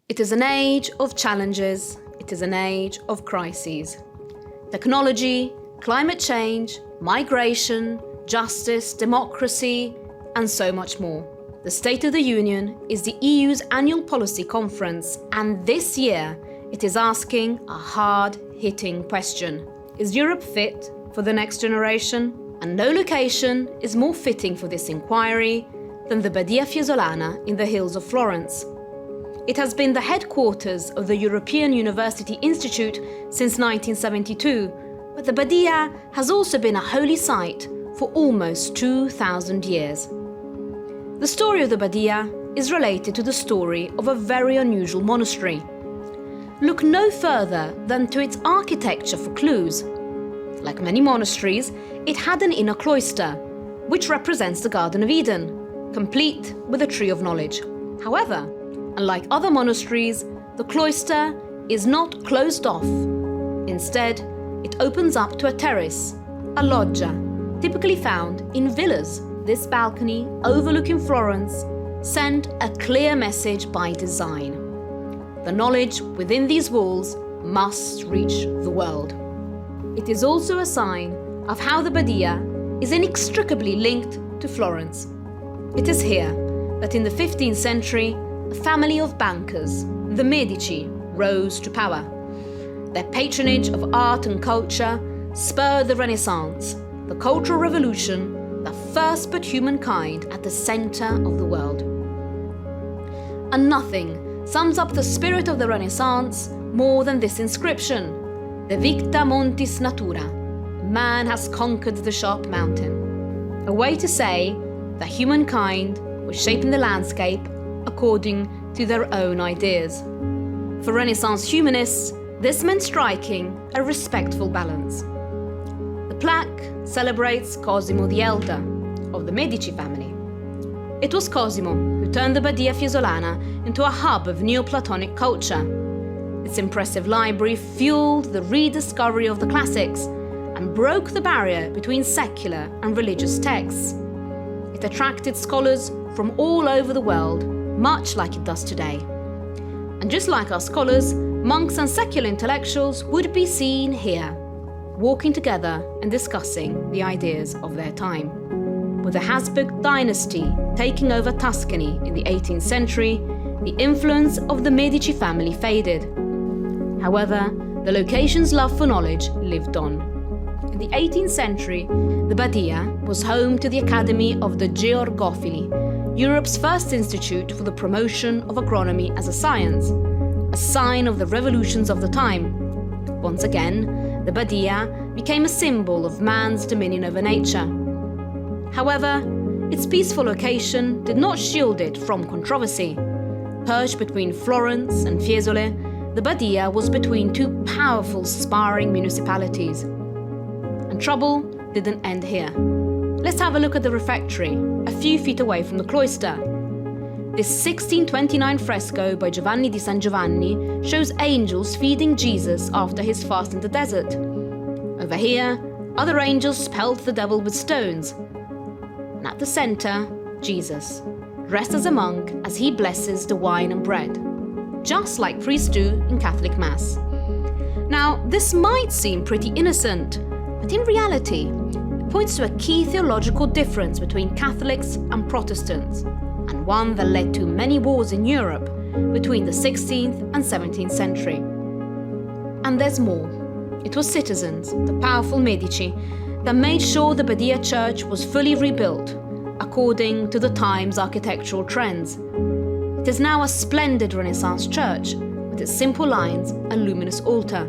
It is an age of challenges. It is an age of crises. Technology, climate change, migration, justice, democracy, and so much more. The State of the Union is the EU's annual policy conference, and this year it is asking a hard-hitting question. Is Europe fit for the next generation? And no location is more fitting for this inquiry than the Badia Fiesolana in the hills of Florence. It has been the headquarters of the European University Institute since 1972, but the Badia has also been a holy site for almost 2,000 years. The story of the Badia is related to the story of a very unusual monastery. Look no further than to its architecture for clues. Like many monasteries, it had an inner cloister, which represents the Garden of Eden, complete with a tree of knowledge. However, unlike other monasteries, the cloister is not closed off. Instead, it opens up to a terrace, a loggia, typically found in villas. This balcony, overlooking Florence, sent a clear message by design. The knowledge within these walls must reach the world. It is also a sign of how the Badia is inextricably linked to Florence. It is here that in the 15th century, a family of bankers, the Medici, rose to power. Their patronage of art and culture spurred the Renaissance, the Cultural Revolution that first put humankind at the center of the world. And nothing sums up the spirit of the Renaissance more than this inscription: De victa montis natura, man has conquered the sharp mountain. A way to say that humankind was shaping the landscape according to their own ideas. For Renaissance humanists, this meant striking a respectful balance. The plaque celebrates Cosimo the Elder of the Medici family. It was Cosimo who turned the Badia Fiesolana into a hub of Neoplatonic culture. Its impressive library fueled the rediscovery of the classics and broke the barrier between secular and religious texts. It attracted scholars from all over the world, much like it does today. And just like our scholars, monks and secular intellectuals would be seen here, walking together and discussing the ideas of their time. With the Habsburg dynasty taking over Tuscany in the 18th century, the influence of the Medici family faded. However, the location's love for knowledge lived on. In the 18th century, the Badia was home to the Academy of the Georgophili, Europe's first institute for the promotion of agronomy as a science, a sign of the revolutions of the time. Once again, the Badia became a symbol of man's dominion over nature. However, its peaceful location did not shield it from controversy. Perched between Florence and Fiesole, the Badia was between two powerful sparring municipalities. And trouble didn't end here. Let's have a look at the refectory, a few feet away from the cloister. This 1629 fresco by Giovanni di San Giovanni shows angels feeding Jesus after his fast in the desert. Over here, other angels pelt the devil with stones. And at the center, Jesus, dressed as a monk as he blesses the wine and bread, just like priests do in Catholic Mass. Now, this might seem pretty innocent, but in reality, it points to a key theological difference between Catholics and Protestants, and one that led to many wars in Europe between the 16th and 17th century. And there's more. It was citizens, the powerful Medici, that made sure the Badia Church was fully rebuilt according to the time's architectural trends. It is now a splendid Renaissance church with its simple lines and luminous altar.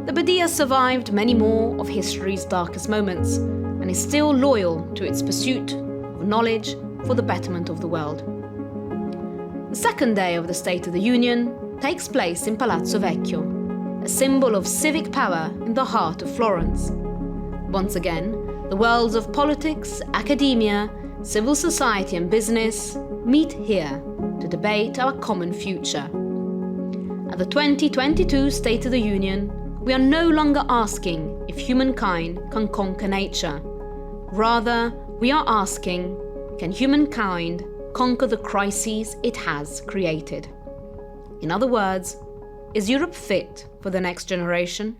The Badia survived many more of history's darkest moments and is still loyal to its pursuit of knowledge for the betterment of the world. The second day of the State of the Union takes place in Palazzo Vecchio, a symbol of civic power in the heart of Florence. Once again, the worlds of politics, academia, civil society and business meet here to debate our common future. At the 2022 State of the Union, we are no longer asking if humankind can conquer nature. Rather, we are asking, can humankind conquer the crises it has created? In other words, is Europe fit for the next generation?